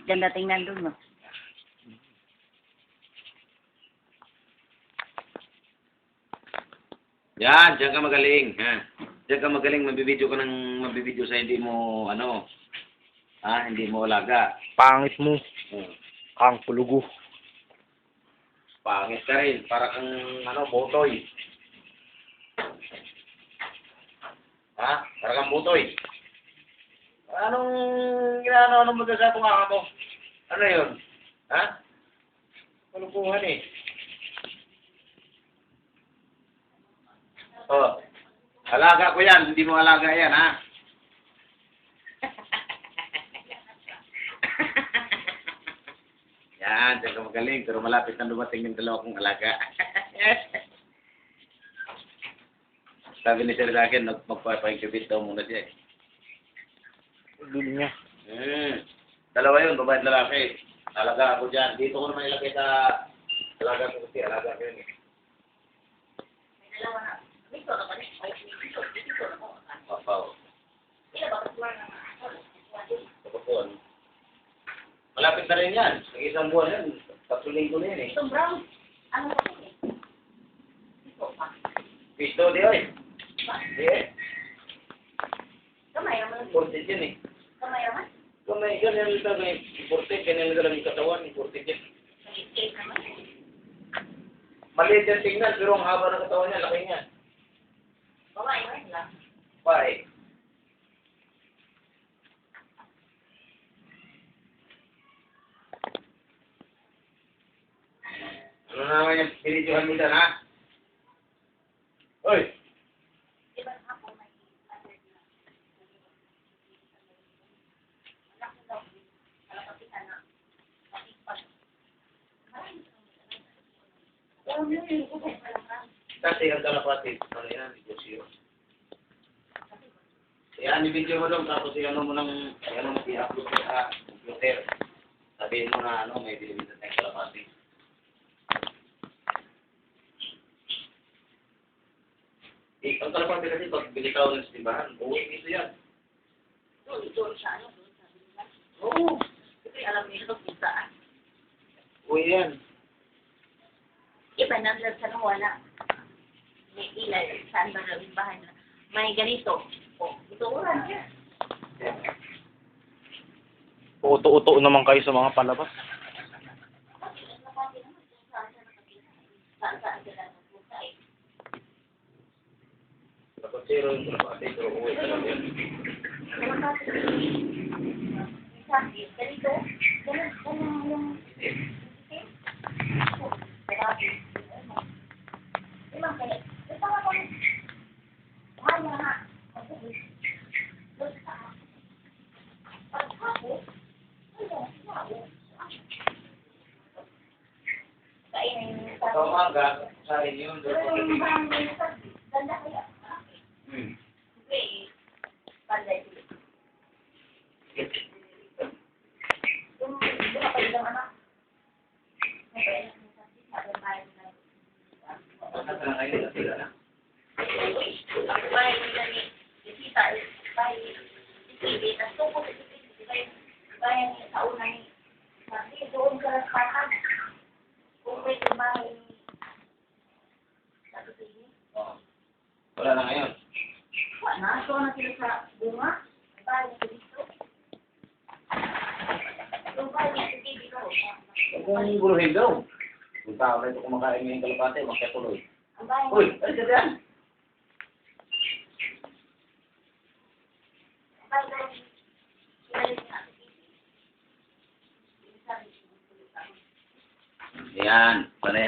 Ganda tingnan doon, no? Yan, diyan ka magaling, ha? Diyan ka magaling, mabibideo ka ng mabibideo sa hindi mo, hindi mo alaga. Pangit mo. Hmm. Kang pulugo. Pangit ka rin, para kang, butoy. Ha? Para kang butoy. Anong ginano mo sa tunga mo? Ano yun? Ha? Palukuhan eh. Oh. Alaga ko yan, hindi mo alaga yan, ha? Yan, diyan ka magaling, pero malapit na dumating yung dalawa kong alaga. Sabi ni Sir sa akin, magpapahigabit daw muna siya eh. Duli niya. Dalawa yun, babae at lalaki. Alaga ako dyan. Dito ko naman ilagay sa alaga ko kasi alaga ko yun eh. Dalawa na. Dito na ba? Dito na ko. Papaw. Ila ba kasuwa na? Kapapon. Malapit na rin yan. Isang buwan yan. 3 linggo na yan eh. Itong brown. Ano ba ito eh? Dito pa. Pisto di oy. Di eh. Kamay naman. Imported yan eh. Kamay naman. Kamay, ganyan lang sabi. Imported, ganyan lang yung katawan. Imported yan. Nag-escape naman. Maliit yan tingnan, pero ang haba ng katawan niya, laki niya. Kamay naman lang. Bye. Ano naman yung pinidyohan mo dyan, ha? Oy! Diba ako may under na. Anak ko daw. Alapapitan na. Pakipag. Maraming Kasi ang kalapatid, ano yan, negosyo. Yan, i-video mo doon, tapos i-ano mo i-upload mo sa computer. Sabihin mo na, may binibigyan tayong kalapatid. Ang kalapatid kasi, pag binitaw ng simbahan, buhay dito yan. doon sa ano. Doon sa bilang. Oo, Kasi alam nila kung saan. buhay yan. Iba nang sa wala. May ilay. Saan ba yung bahay na? May ganito. O, ito ulan siya. Uto-uto naman kayo sa mga palabas. Saan sila nagpunta eh. Tapos zero yung kalapatid, pero buhay talaga yan. Sabi, ganito. Ganun yung... Imang kalit. Ito nga kami. Mahal mo na. Sa umaga, sa inyo, doon po Ganda kaya. Sige, panday. Yung kapag ng anak. Bahay nila ni Tita, bahay ni Titi, nagtuko si Titi, bahay ni sa una ni Sabi, doon ka lang patag. Kung pwede bahay ni Titi. Wala na ngayon. Wala, so na sila sa bunga. Bahay ni Tito. Yung bahay ni Titi ko. Kung buluhin daw. Kung tao na ito kumakain ngayong kalapate, magkatuloy. Ang bahay Uy, ano ka dyan? Yan, panay